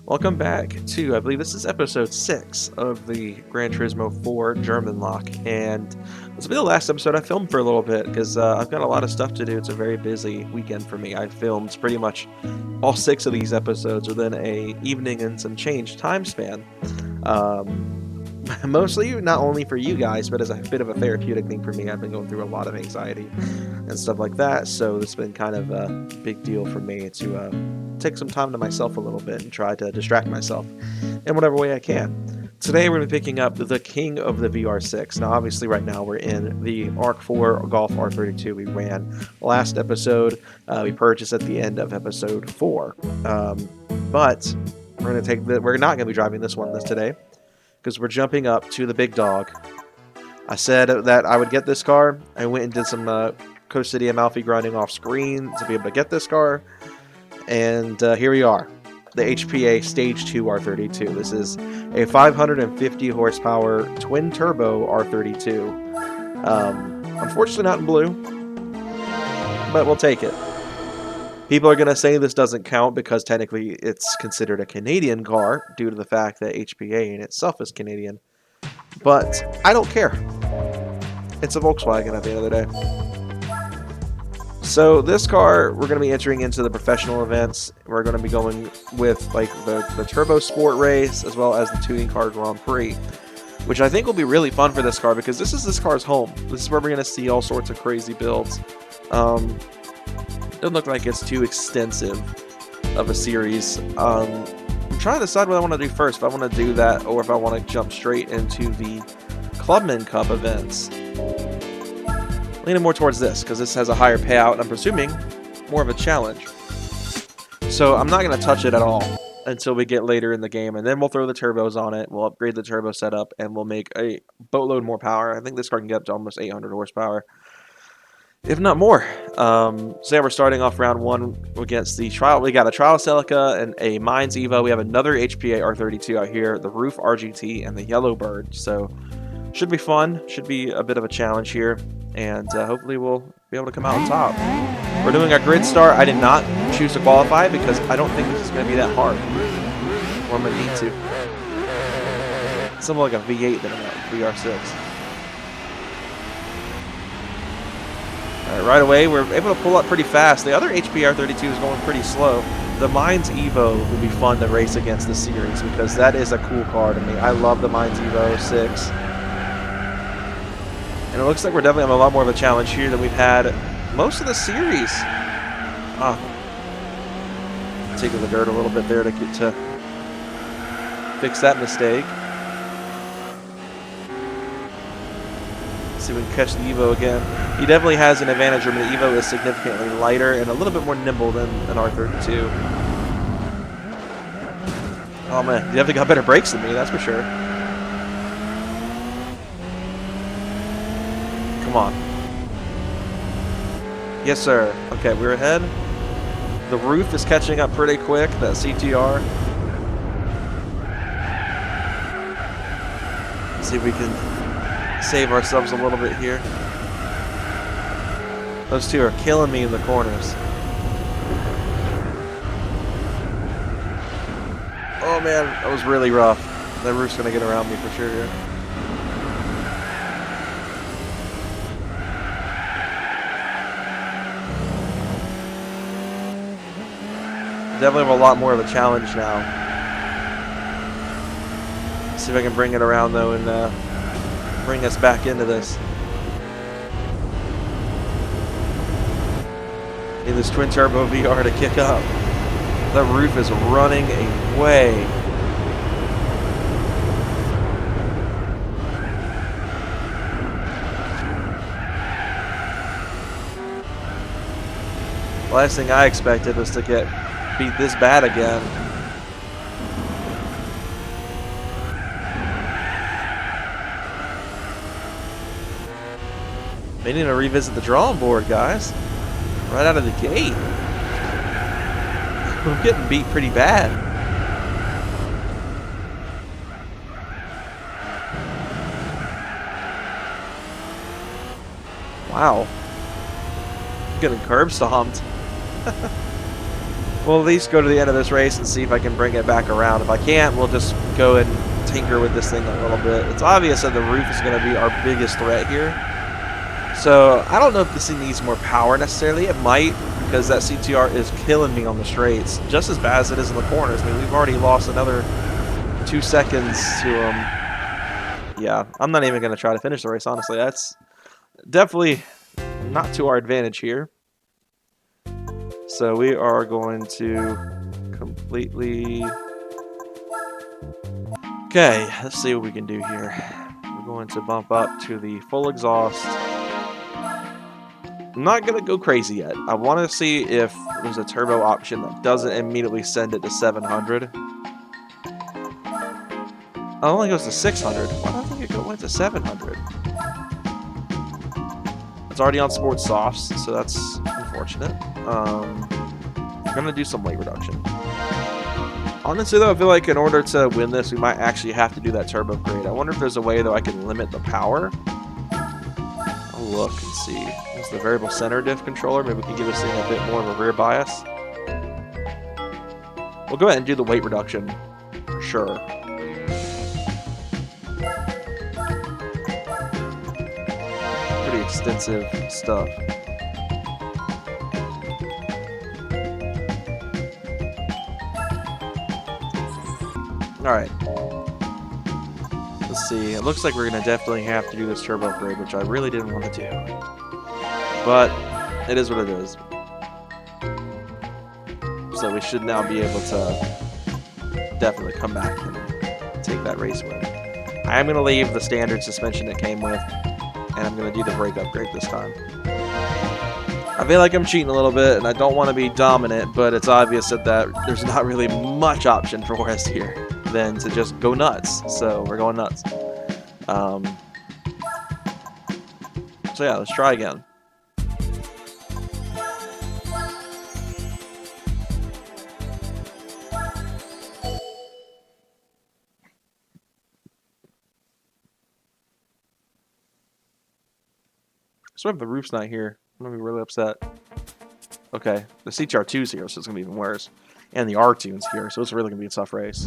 Welcome back to, I believe this is episode 6 of the Gran Turismo 4 Germanlocke, and this will be the last episode I filmed for a little bit, because I've got a lot of stuff to do. It's a very busy weekend for me. I filmed pretty much all 6 of these episodes within a evening and some change time span. Mostly not only for you guys, but as a bit of a therapeutic thing for me. I've been going through a lot of anxiety and stuff like that, so it's been kind of a big deal for me to take some time to myself a little bit and try to distract myself in whatever way I can. Today we're going to be picking up the king of the VR6. Now obviously right now we're in the Arc 4 Golf R32 we ran last episode. We purchased at the end of episode 4. But we're not going to be driving this one today, because we're jumping up to the big dog. I said that I would get this car. I went and did some Coast City Amalfi grinding off screen to be able to get this car. And here we are, the HPA Stage 2 R32. This is a 550 horsepower twin turbo R32. Unfortunately not in blue, but we'll take it. People are going to say this doesn't count because technically it's considered a Canadian car due to the fact that HPA in itself is Canadian. But I don't care. It's a Volkswagen at the end of the day. So this car, we're going to be entering into the professional events. We're going to be going with like the Turbo Sport race as well as the Tuning Car Grand Prix, which I think will be really fun for this car because this is this car's home. This is where we're going to see all sorts of crazy builds. Doesn't look like it's too extensive of a series. I'm trying to decide what I want to do first, if I want to do that or if I want to jump straight into the Clubman Cup events. Leaning more towards this because this has a higher payout and I'm presuming more of a challenge. So I'm not going to touch it at all until we get later in the game, and then we'll throw the turbos on it, we'll upgrade the turbo setup, and we'll make a boatload more power. I think this car can get up to almost 800 horsepower. If not more. So yeah, we're starting off round 1 against the trial. We got a Trial Celica and a Mines Evo. We have another HPA R32 out here, the Roof RGT, and the Yellowbird. So should be fun. Should be a bit of a challenge here. And hopefully we'll be able to come out on top. We're doing a grid start. I did not choose to qualify because I don't think this is going to be that hard. Or I'm going to need to. Something like a V8 than a VR6. Right away, we're able to pull up pretty fast. The other HP R32 is going pretty slow. The Mines Evo will be fun to race against this series because that is a cool car to me. I love the Mines Evo 6. And it looks like we're definitely having a lot more of a challenge here than we've had most of the series. Taking the dirt a little bit there to get to fix that mistake. See if we can catch the Evo again. He definitely has an advantage. The Evo is significantly lighter and a little bit more nimble than an R32. Oh man, you definitely got better brakes than me, that's for sure. Come on. Yes, sir. Okay, we're ahead. The Roof is catching up pretty quick, that CTR. Let's see if we can save ourselves a little bit here. Those two are killing me in the corners. Oh man, that was really rough. That Roof's gonna get around me for sure here. Definitely have a lot more of a challenge now. See if I can bring it around though and bring us back into this. Need this twin turbo VR to kick up. That Roof is running away. Last thing I expected was to get beat this bad again. They need to revisit the drawing board, guys. Right out of the gate. We're getting beat pretty bad. Wow. I'm getting curb stomped. we'll at least go to the end of this race and see if I can bring it back around. If I can't, we'll just go and tinker with this thing a little bit. It's obvious that the roof is going to be our biggest threat here. So I don't know if this thing needs more power necessarily. It might, because that CTR is killing me on the straights, just as bad as it is in the corners. I mean, we've already lost another 2 seconds to yeah, I'm not even going to try to finish the race, honestly. That's definitely not to our advantage here. So we are going to completely... Okay, let's see what we can do here. We're going to bump up to the full exhaust. I'm not going to go crazy yet. I want to see if there's a turbo option that doesn't immediately send it to 700. It only goes to 600. Why don't I think it went to 700? It's already on sports softs, so that's unfortunate. I'm going to do some weight reduction. Honestly, though, I feel like in order to win this, we might actually have to do that turbo upgrade. I wonder if there's a way, though, I can limit the power. I'll look and see. There's the variable center diff controller. Maybe we can give this thing a bit more of a rear bias. We'll go ahead and do the weight reduction for sure. Pretty extensive stuff. Alright. Let's see. It looks like we're going to definitely have to do this turbo upgrade, which I really didn't want to do. But it is what it is. So we should now be able to definitely come back and take that race win. I am going to leave the standard suspension it came with, and I'm going to do the brake upgrade this time. I feel like I'm cheating a little bit, and I don't want to be dominant, but it's obvious that there's not really much option for us here than to just go nuts. So we're going nuts. So yeah, let's try again. So if the roof's not here, I'm gonna be really upset. Okay, the CTR2's here, so it's gonna be even worse. And the R-Tune's here, so it's really gonna be a tough race.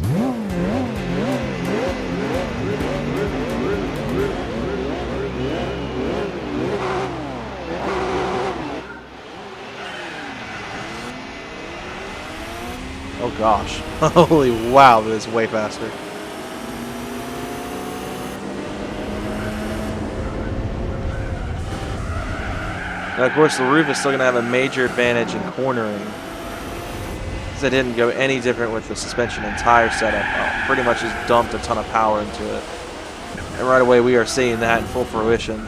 Oh gosh. Holy wow, that is way faster. Now, of course, the roof is still going to have a major advantage in cornering, because it didn't go any different with the suspension and tire setup. Pretty much just dumped a ton of power into it. And right away, we are seeing that in full fruition.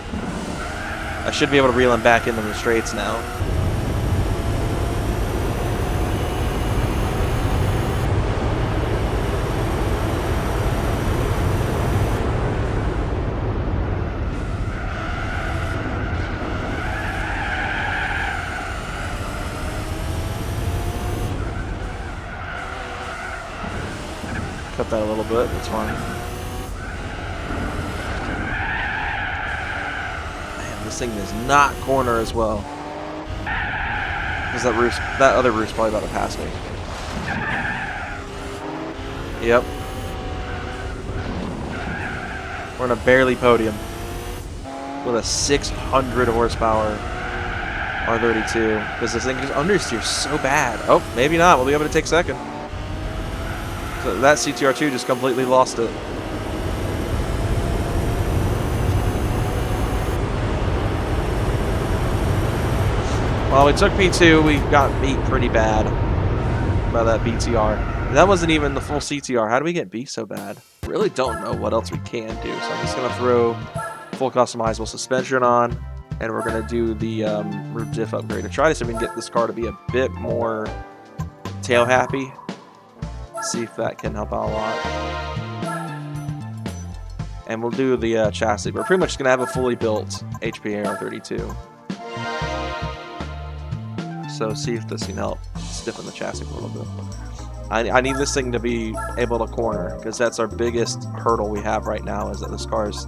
I should be able to reel him back into the straights now. Cut that a little bit, that's fine. Man, this thing does not corner as well. Because that other roof's probably about to pass me. Yep. We're in a barely podium. With a 600 horsepower R32. Because this thing just understeers so bad. Oh, maybe not. We'll be able to take second. So that CTR2 just completely lost it. Well, we took P2. We got beat pretty bad by that BTR. And that wasn't even the full CTR. How do we get beat so bad? Really don't know what else we can do. So I'm just going to throw full customizable suspension on. And we're going to do the roof diff upgrade to try to see if we can get this car to be a bit more tail happy. See if that can help out a lot. And we'll do the chassis. We're pretty much just going to have a fully built HPA R32. So see if this can help stiffen the chassis a little bit. I need this thing to be able to corner, because that's our biggest hurdle we have right now, is that this car's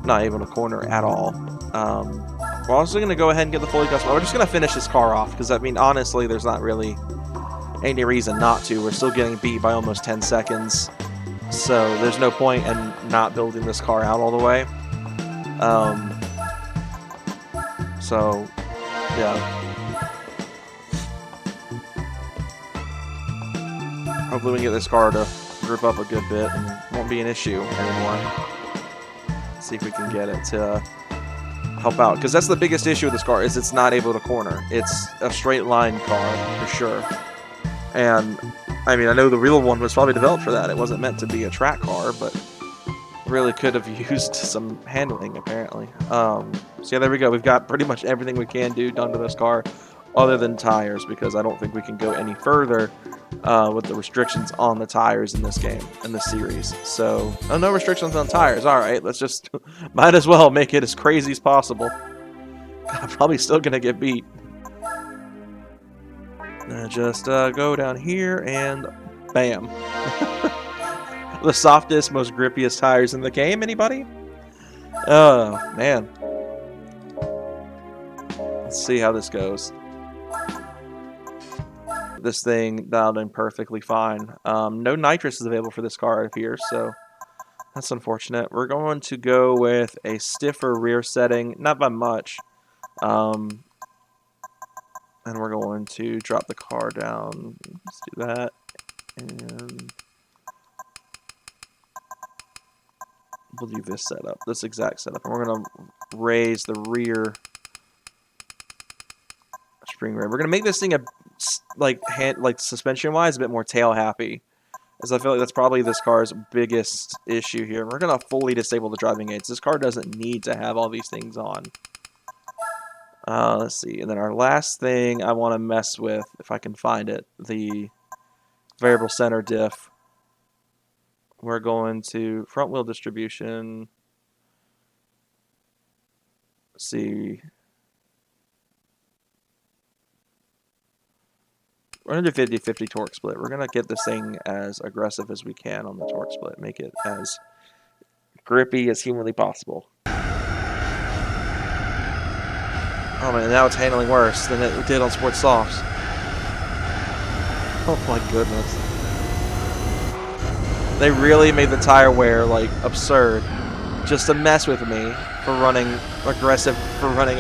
not able to corner at all. We're also going to go ahead and get the fully custom. We're just going to finish this car off, because I mean, honestly, there's not really Ain't any reason not to. We're still getting beat by almost 10 seconds. So there's no point in not building this car out all the way. So, yeah. Hopefully we can get this car to grip up a good bit and won't be an issue anymore. See if we can get it to help out. Because that's the biggest issue with this car, is it's not able to corner. It's a straight line car, for sure. And, I mean, I know the real one was probably developed for that. It wasn't meant to be a track car, but really could have used some handling, apparently. So yeah, there we go. We've got pretty much everything we can do done to this car, other than tires, because I don't think we can go any further with the restrictions on the tires in this game, in this series. So, oh, no restrictions on tires. All right, let's just, might as well make it as crazy as possible. I'm probably still going to get beat. Just go down here and bam. The softest, most grippiest tires in the game. Anybody? Oh, man. Let's see how this goes. This thing dialed in perfectly fine. No nitrous is available for this car, it appears, so that's unfortunate. We're going to go with a stiffer rear setting, not by much. And we're going to drop the car down. Let's do that. And we'll do this setup, this exact setup. And we're going to raise the rear spring rib. We're going to make this thing a like suspension wise a bit more tail happy, as I feel like that's probably this car's biggest issue here. We're going to fully disable the driving aids. This car doesn't need to have all these things on. Let's see. And then our last thing I want to mess with, if I can find it, the variable center diff. We're going to front wheel distribution. Let's see. We're going to do 50-50 torque split. We're going to get this thing as aggressive as we can on the torque split. Make it as grippy as humanly possible. Oh man, now it's handling worse than it did on Sports Softs. Oh my goodness. They really made the tire wear, like, absurd. Just to mess with me for running aggressive, for running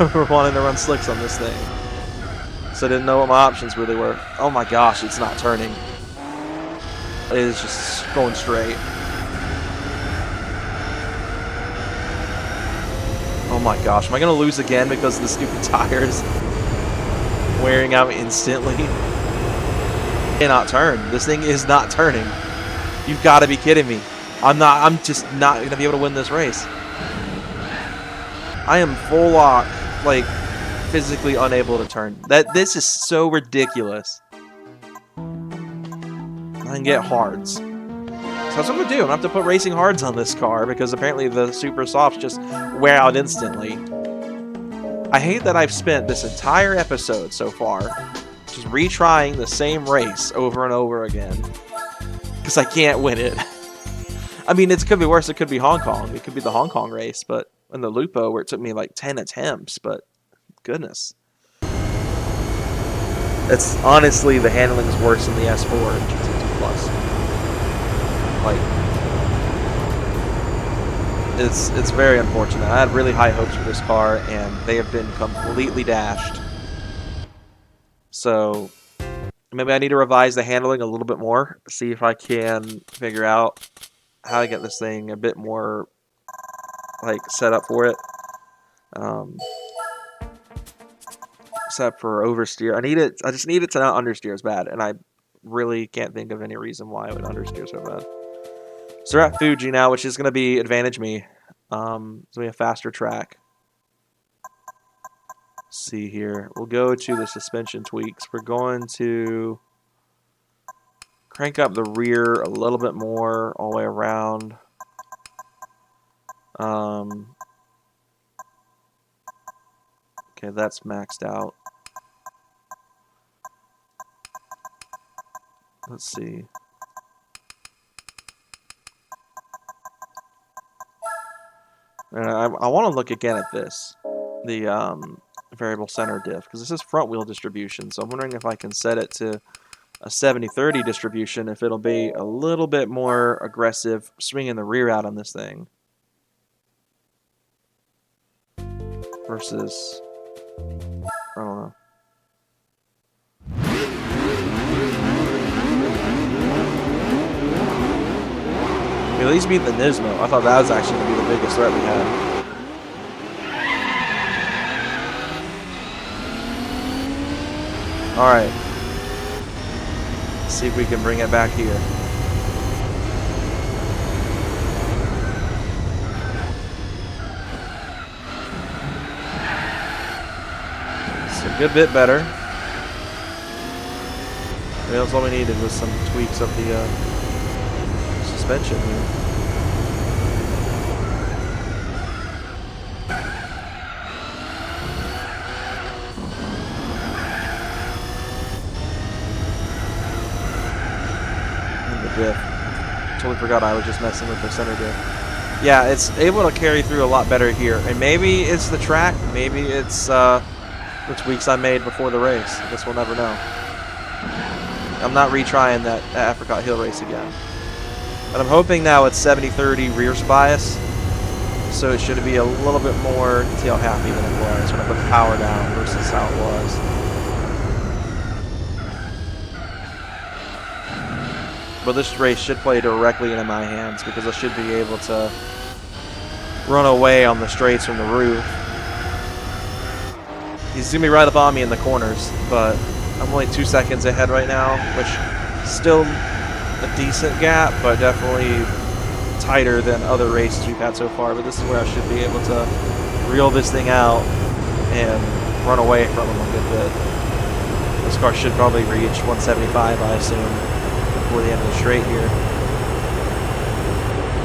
for wanting to run slicks on this thing. So I didn't know what my options really were. Oh my gosh, it's not turning. It is just going straight. Oh my gosh, am I going to lose again because the stupid tires wearing out instantly? Cannot turn. This thing is not turning. You've got to be kidding me. I'm just not going to be able to win this race. I am full lock, like, physically unable to turn. This is so ridiculous. I can get hards. So that's what I'm going to do. I'm going to have to put racing hards on this car because apparently the super softs just wear out instantly. I hate that I've spent this entire episode so far just retrying the same race over and over again because I can't win it. I mean, it could be worse. It could be Hong Kong. It could be the Hong Kong race, but in the Lupo where it took me like 10 attempts, but goodness. It's honestly, the handling is worse than the S4 and GT2 Plus. Like, it's very unfortunate. I had really high hopes for this car, and they have been completely dashed. So, maybe I need to revise the handling a little bit more, see if I can figure out how to get this thing a bit more, like, set up for it. Except for oversteer. I just need it to not understeer as bad, and I really can't think of any reason why it would understeer so bad. So we're at Fuji now, which is going to be advantage me. So we have faster track. Let's see here. We'll go to the suspension tweaks. We're going to crank up the rear a little bit more all the way around. Okay, that's maxed out. Let's see. I want to look again at this. The variable center diff, because this is front wheel distribution, so I'm wondering if I can set it to a 70-30 distribution, if it'll be a little bit more aggressive swinging the rear out on this thing. Versus, I don't know. We at least beat the Nismo. I thought that was actually going to be the biggest threat we had. Alright. Let's see if we can bring it back here. It's a good bit better. Maybe that's all we needed was some tweaks of the suspension here. And the diff. Totally forgot I was just messing with the center diff. Yeah, it's able to carry through a lot better here. And maybe it's the track, maybe it's the tweaks I made before the race. I guess we'll never know. I'm not retrying that Apricot Hill race again. But I'm hoping now it's 70-30 rear bias, so it should be a little bit more tail happy than it was when I put the power down versus how it was. But this race should play directly into my hands because I should be able to run away on the straights from the roof. He's going to be right up on me in the corners, but I'm only 2 seconds ahead right now, which still a decent gap, but definitely tighter than other races we've had so far. But this is where I should be able to reel this thing out and run away from him a good bit. This car should probably reach 175, I assume, before the end of the straight here.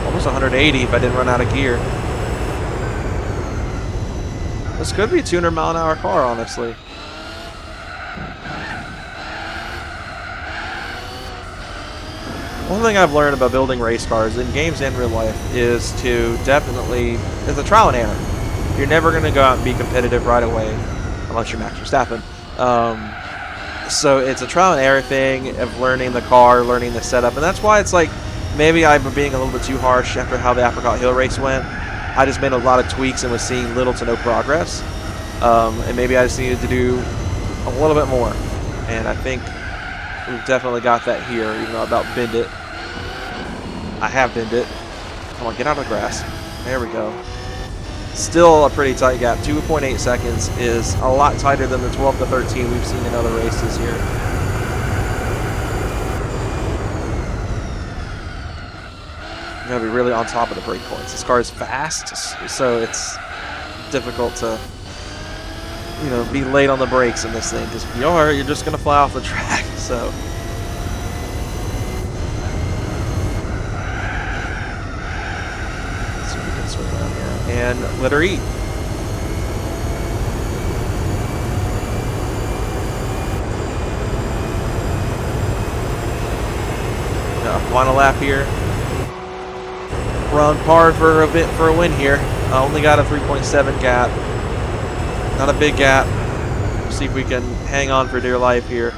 Almost 180 if I didn't run out of gear. This could be a 200-mile-an-hour car, honestly. One thing I've learned about building race cars in games and real life is to definitely, it's a trial and error. You're never going to go out and be competitive right away, unless you're Max Verstappen. So it's a trial and error thing of learning the car, learning the setup, and that's why it's like, maybe I'm being a little bit too harsh after how the Apricot Hill race went. I just made a lot of tweaks and was seeing little to no progress. And maybe I just needed to do a little bit more. And I think we've definitely got that here, even though I about bend it. I have bend it. Come on, get out of the grass. There we go. Still a pretty tight gap. 2.8 seconds is a lot tighter than the 12 to 13 we've seen in other races here. You gotta be really on top of the brake points. This car is fast, so it's difficult to, you know, be late on the brakes in this thing. Because if you are, you're just gonna fly off the track. So. Let's see if we can swing around here and let her eat. Final lap here. We're on par for a bit for a win here. I only got a 3.7 gap. Not a big gap. See if we can hang on for dear life here.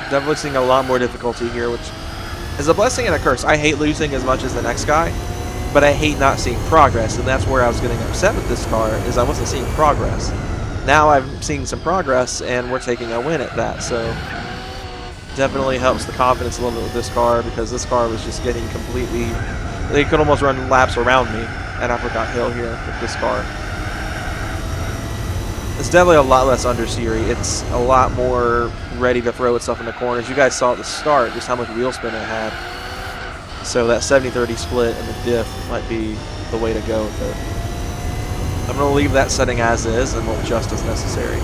Definitely seeing a lot more difficulty here, which is a blessing and a curse. I hate losing as much as the next guy, but I hate not seeing progress, and that's where I was getting upset with this car, is I wasn't seeing progress. Now I'm seeing some progress, and we're taking a win at that, so definitely helps the confidence a little bit with this car, because this car was just getting completely, they could almost run laps around me at Apricot Hill here with this car. It's definitely a lot less understeery. It's a lot more ready to throw itself in the corners. You guys saw at the start just how much wheel spin it had. So that 70-30 split and the diff might be the way to go with it. I'm going to leave that setting as is and we'll adjust as necessary.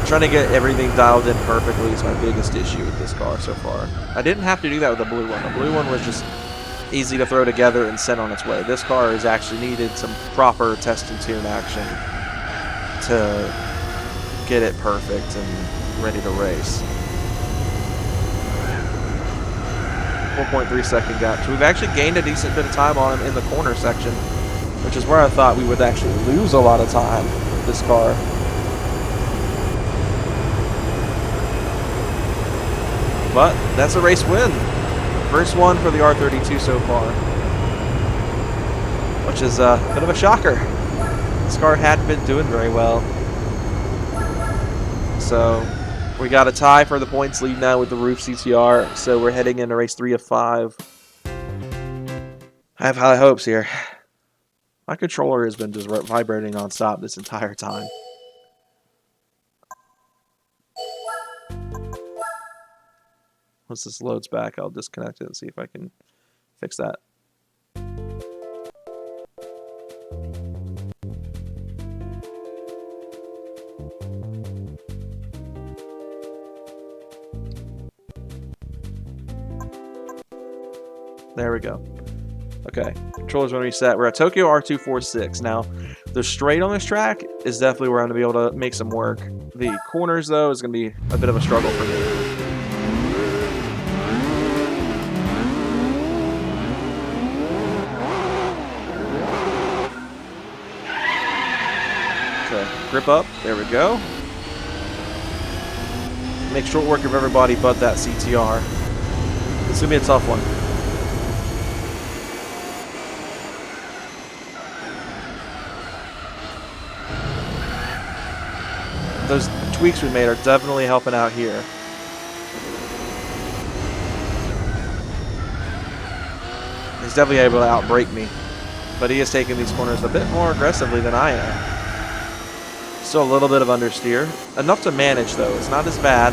Trying to get everything dialed in perfectly is my biggest issue with this car so far. I didn't have to do that with the blue one. The blue one was just easy to throw together and send on its way. This car has actually needed some proper test and tune action to get it perfect and ready to race. 4.3 second gap. So we've actually gained a decent bit of time on him in the corner section. which is where I thought we would actually lose a lot of time with this car. But that's a race win. First one for the R32 so far, which is a bit of a shocker. This car hadn't been doing very well. So we got a tie for the points lead now with the Roof CTR. So we're heading into race 3 of 5. I have high hopes here. My controller has been just vibrating non-stop this entire time. Once this loads back, I'll disconnect it and see if I can fix that. There we go. Okay, controllers going to reset. We're at Tokyo R246. Now, the straight on this track is definitely where I'm going to be able to make some work. The corners, though, is going to be a bit of a struggle for me. Grip up, there we go. Make short work of everybody but that CTR. This is going to be a tough one. Those tweaks we made are definitely helping out here. He's definitely able to outbrake me, but he is taking these corners a bit more aggressively than I am. Still a little bit of understeer. Enough to manage, though. It's not as bad.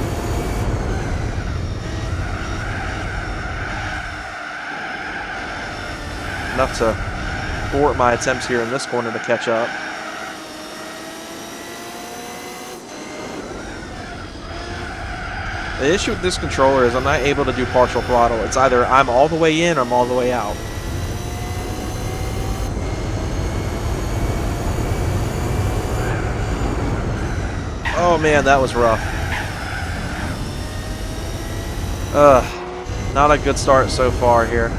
Enough to thwart my attempts here in this corner to catch up. The issue with this controller is I'm not able to do partial throttle. It's either I'm all the way in or I'm all the way out. Oh man, that was rough. Not a good start so far here.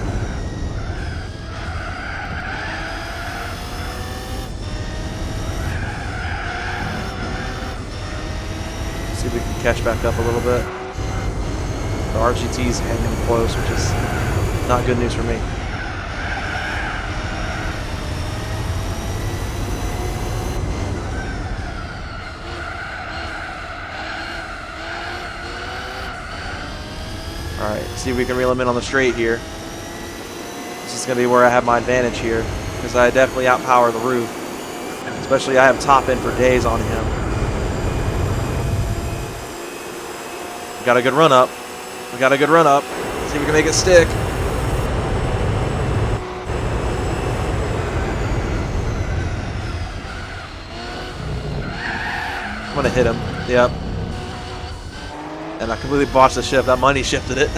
See if we can catch back up a little bit. The RGT's hanging close, which is not good news for me. Alright, see if we can reel him in on the straight here. This is going to be where I have my advantage here, because I definitely outpower the Roof. Especially I have top end for days on him. We got a good run up. We got a good run up. See if we can make it stick. I'm going to hit him. Yep. And I completely botched the shift. That money shifted it.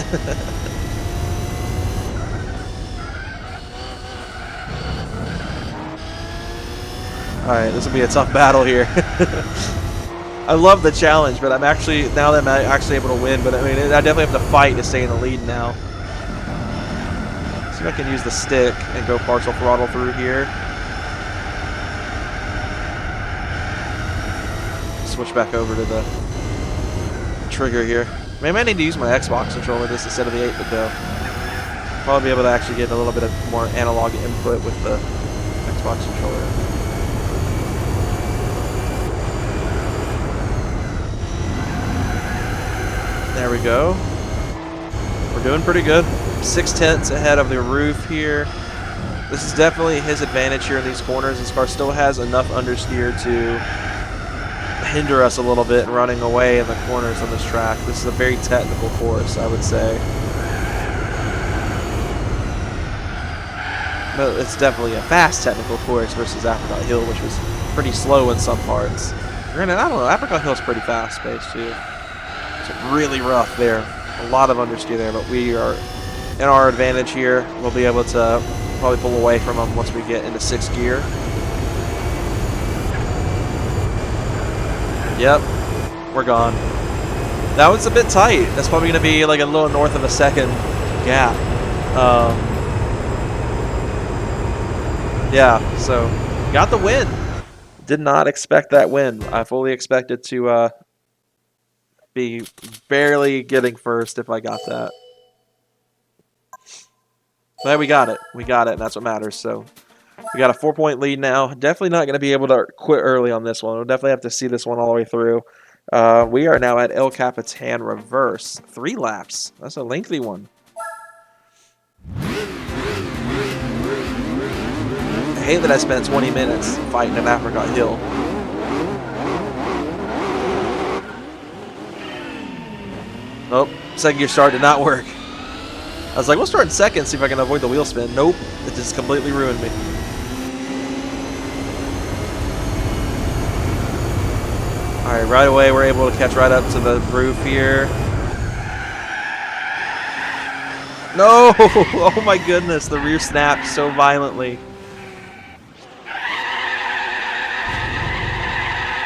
Alright, this will be a tough battle here. I love the challenge, but I'm actually, now that I'm actually able to win, but I mean, I definitely have to fight to stay in the lead now. See if I can use the stick and go partial throttle through here. Switch back over to the trigger here. Maybe I need to use my Xbox controller this instead of the 8-bit though. Probably be able to actually get a little bit of more analog input with the Xbox controller. There we go. We're doing pretty good. 6/10 ahead of the Roof here. This is definitely his advantage here in these corners. This car still has enough understeer to hinder us a little bit running away in the corners on this track. This is a very technical course, I would say. But it's definitely a fast technical course versus Apricot Hill, which was pretty slow in some parts. Granted, I don't know, Apricot Hill's pretty fast-paced too. It's really rough there. A lot of understeer there, but we are in our advantage here. We'll be able to probably pull away from them once we get into 6th gear. Yep, we're gone. That was a bit tight. That's probably going to be like a little north of a second gap. Yeah, so got the win. Did not expect that win. I fully expected to be barely getting first if I got that. But we got it. We got it, and that's what matters. So we got a 4-point lead now. Definitely not going to be able to quit early on this one. We'll definitely have to see this one all the way through. We are now at El Capitan Reverse. 3 laps. That's a lengthy one. I hate that I spent 20 minutes fighting an apricot hill. Nope. Second gear start did not work. I was like, we'll start in second, see if I can avoid the wheel spin. Nope. It just completely ruined me. Alright, right away we're able to catch right up to the roof here. No! Oh my goodness, the rear snapped so violently.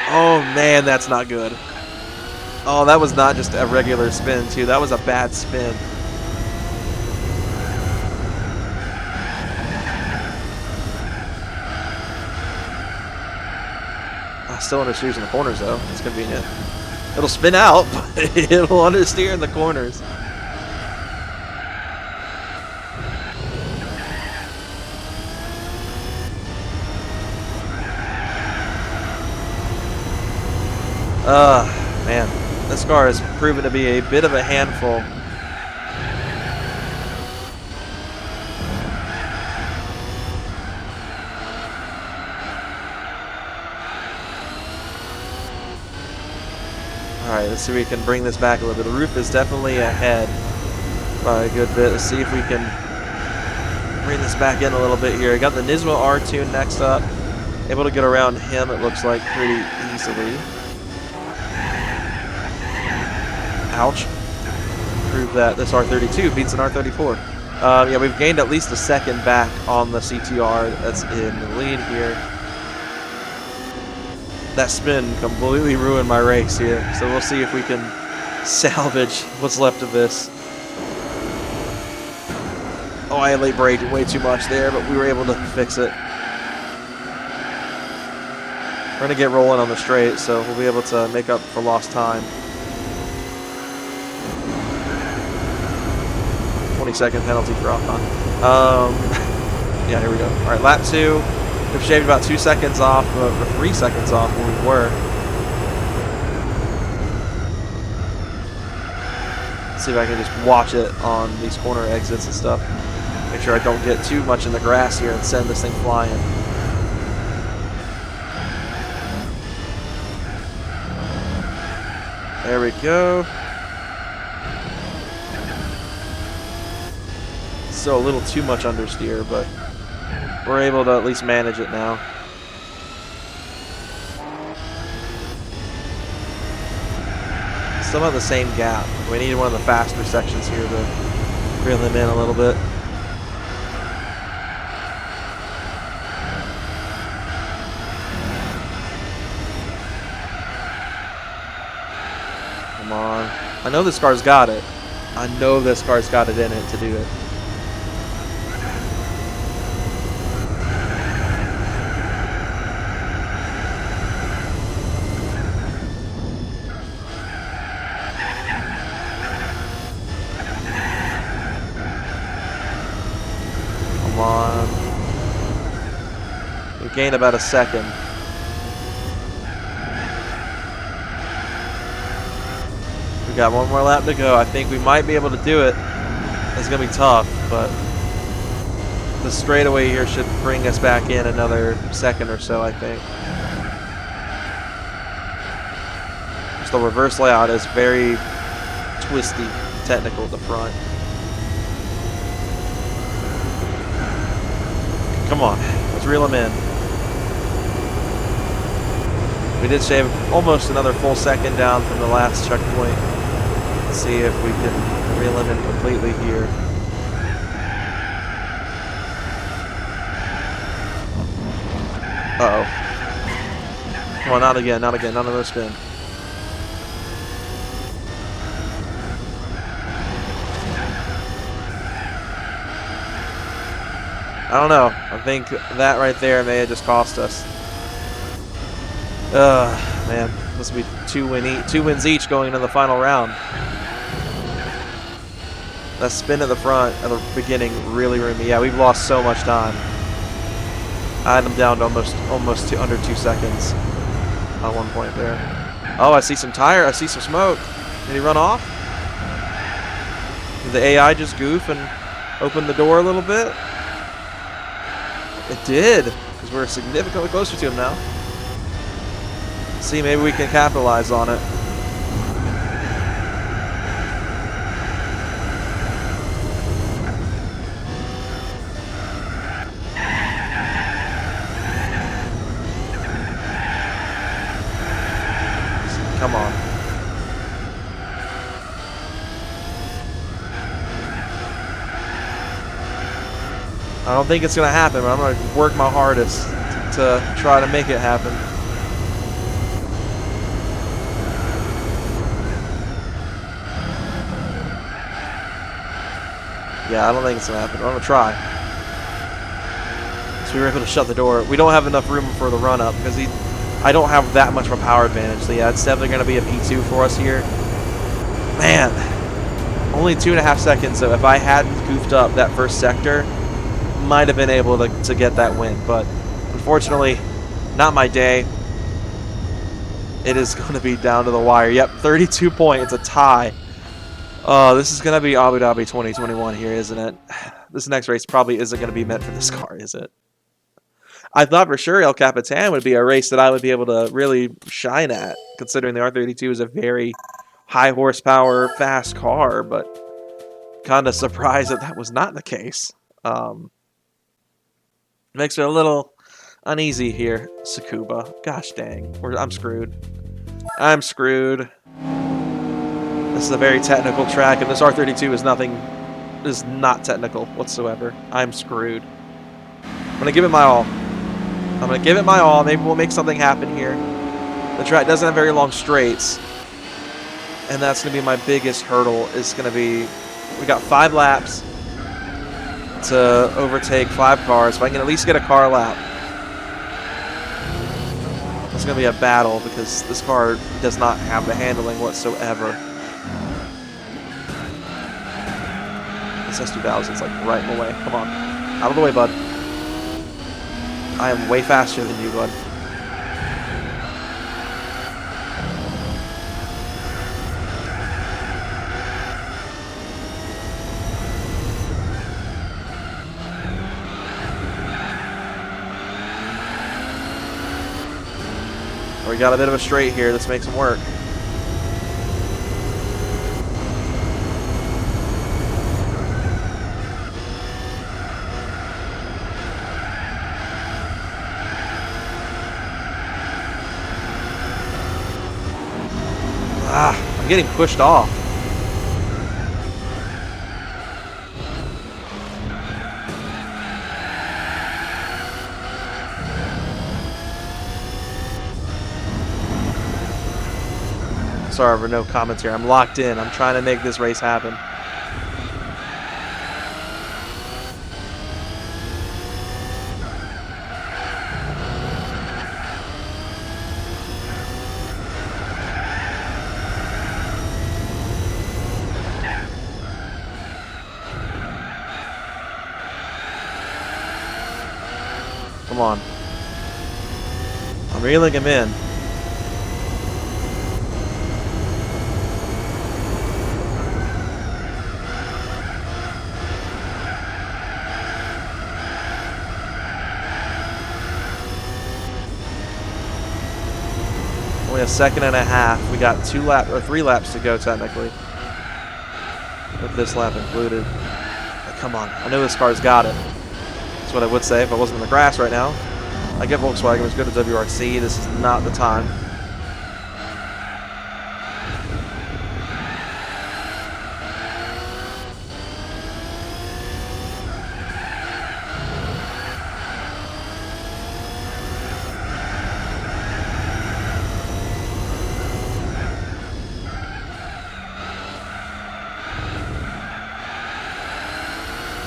Oh man, that's not good. Oh, that was not just a regular spin too, that was a bad spin. Still understeers in the corners though. It's convenient. It'll spin out, but it'll understeer in the corners. Man, this car has proven to be a bit of a handful. Alright, let's see if we can bring this back a little bit. The roof is definitely ahead by a good bit. Let's see if we can bring this back in a little bit here. Got the Nismo R2 next up. Able to get around him, it looks like, pretty easily. Ouch. Prove that this R32 beats an R34. Yeah, we've gained at least a second back on the CTR that's in the lead here. That spin completely ruined my race here, so we'll see if we can salvage what's left of this. Oh, I late braked way too much there, but we were able to fix it. We're going to get rolling on the straight, so we'll be able to make up for lost time. 20-second penalty for off on. Yeah, here we go. All right, lap 2. We've shaved about 2 seconds off, or 3 seconds off where we were. Let's see if I can just watch it on these corner exits and stuff. Make sure I don't get too much in the grass here and send this thing flying. There we go. Still a little too much understeer, but we're able to at least manage it now. Still have the same gap. We need one of the faster sections here to reel them in a little bit. Come on. I know this car's got it. I know this car's got it in it to do it. Come on. We gained about a second. We got one more lap to go. I think we might be able to do it. It's going to be tough, but the straightaway here should bring us back in another second or so, I think. Just the reverse layout is very twisty, technical at the front. Come on, let's reel them in. We did shave almost another full second down from the last checkpoint. Let's see if we can reel them in completely here. Uh-oh. Come on, not again, not again, not another spin. I don't know. I think that right there may have just cost us. Man, this will be two wins each going into the final round. That spin at the front at the beginning really ruined me. Yeah, we've lost so much time. I had him down to almost under 2 seconds at one point there. Oh, I see some tire. I see some smoke. Did he run off? Did the AI just goof and open the door a little bit? It did, because we're significantly closer to him now. See, maybe we can capitalize on it. Come on. I don't think it's going to happen, but I'm going to work my hardest to try to make it happen. Yeah, I don't think it's going to happen. I'm going to try. So we were able to shut the door. We don't have enough room for the run-up because I don't have that much of a power advantage. So yeah, it's definitely going to be a P2 for us here. Man, only 2.5 seconds. So if I hadn't goofed up that first sector, might have been able to get that win. But unfortunately, not my day. It is going to be down to the wire. Yep, 32 points. It's a tie. Oh, this is going to be Abu Dhabi 2021 here, isn't it? This next race probably isn't going to be meant for this car, is it? I thought for sure El Capitan would be a race that I would be able to really shine at, considering the R32 is a very high horsepower, fast car, but kind of surprised that that was not the case. Makes me a little uneasy here, Tsukuba. Gosh dang, I'm screwed. I'm screwed. This is a very technical track, and this R32 is not technical whatsoever. I'm screwed. I'm gonna give it my all. I'm gonna give it my all. Maybe we'll make something happen here. The track doesn't have very long straights, and that's gonna be my biggest hurdle. Is gonna be, we got 5 laps to overtake 5 cars. If I can at least get a car lap, it's gonna be a battle because this car does not have the handling whatsoever. This S2000 is like right in the way. Come on. Out of the way, bud. I am way faster than you, bud. We got a bit of a straight here. Let's make some work. I'm getting pushed off. Sorry for no comments here. I'm locked in. I'm trying to make this race happen. Come on. I'm reeling him in. Only a second and a half. We got 3 laps to go technically, with this lap included. But come on, I know this car's got it. That's what I would say if I wasn't in the grass right now. I get Volkswagen was good at WRC. This is not the time.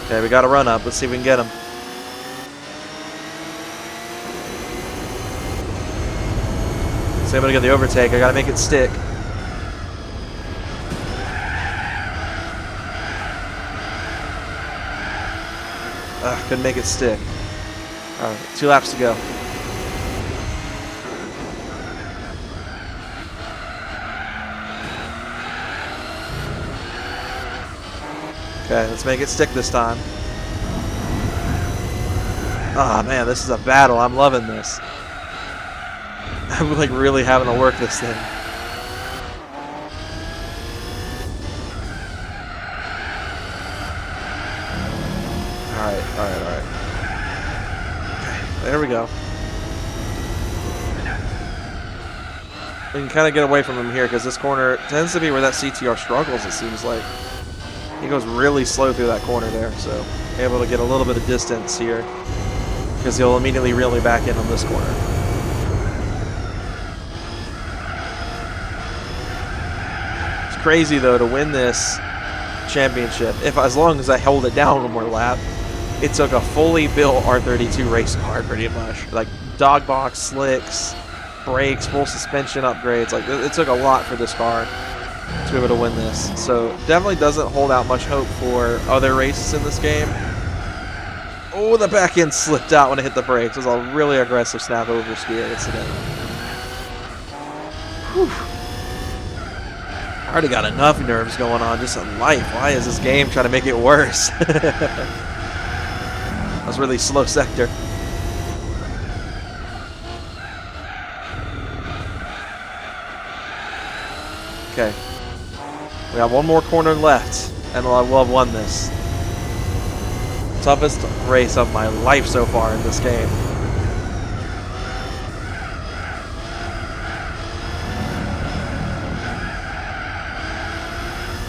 Okay, we got a run up. Let's see if we can get him. So I'm gonna get the overtake. I gotta make it stick. Couldn't make it stick. All right, 2 laps to go. Okay, let's make it stick this time. Ah, man, this is a battle. I'm loving this. I'm like really having to work this thing. Alright. Okay, there we go. We can kind of get away from him here because this corner tends to be where that CTR struggles, it seems like. He goes really slow through that corner there, so able to get a little bit of distance here because he'll immediately reel me back in on this corner. It's crazy though to win this championship. As long as I hold it down one more lap, it took a fully built R32 race car pretty much, like dog box, slicks, brakes, full suspension upgrades. Like it took a lot for this car to be able to win this. So definitely doesn't hold out much hope for other races in this game. Oh, the back end slipped out when it hit the brakes. It was a really aggressive snap over steer incident. Whew. I already got enough nerves going on just in life. Why is this game trying to make it worse? That was really slow sector. Okay. We have one more corner left, and we'll have won this. Toughest race of my life so far in this game.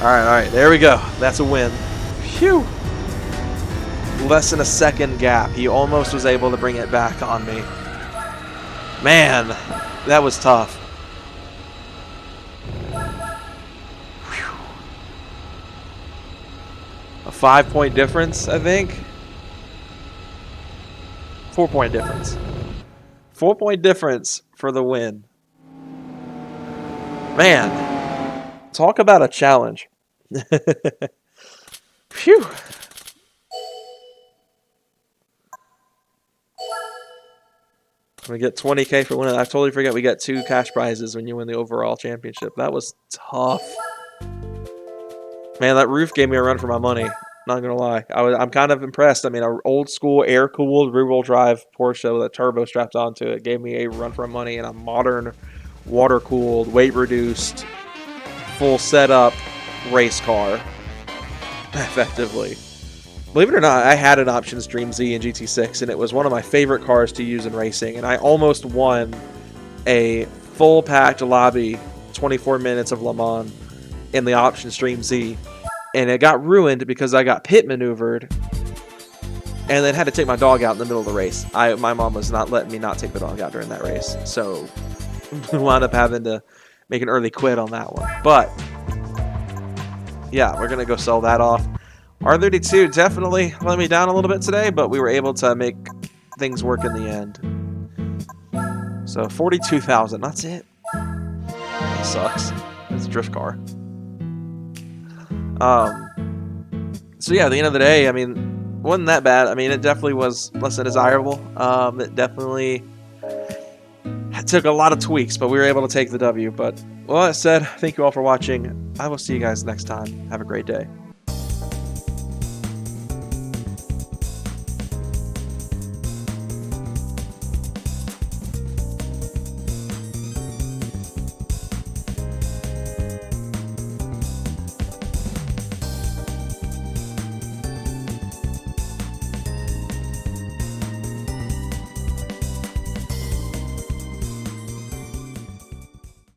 Alright, there we go. That's a win. Phew! Less than a second gap. He almost was able to bring it back on me. Man, that was tough. A 5-point difference, I think. 4-point difference. 4-point difference for the win. Man, talk about a challenge. Phew. We get 20K for winning. I totally forget we got 2 cash prizes when you win the overall championship. That was tough. Man, that roof gave me a run for my money. Not gonna lie, I'm kind of impressed. I mean, an old school air-cooled rear-wheel drive Porsche with a turbo strapped onto it gave me a run for money, and a modern, water-cooled, weight-reduced, full setup race car. Effectively, believe it or not, I had an Options Dream Z in GT6, and it was one of my favorite cars to use in racing. And I almost won a full-packed lobby, 24 minutes of Le Mans in the Options Dream Z. And it got ruined because I got pit maneuvered and then had to take my dog out in the middle of the race. My mom was not letting me not take the dog out during that race. So we wound up having to make an early quit on that one. But yeah, we're going to go sell that off. R32 definitely let me down a little bit today, but we were able to make things work in the end. So 42,000, that's it. That sucks. It's a drift car. So yeah, at the end of the day, I mean, wasn't that bad. I mean, it definitely was less than desirable. It definitely took a lot of tweaks, but we were able to take the W. But, well, that said, thank you all for watching. I will see you guys next time. Have a great day.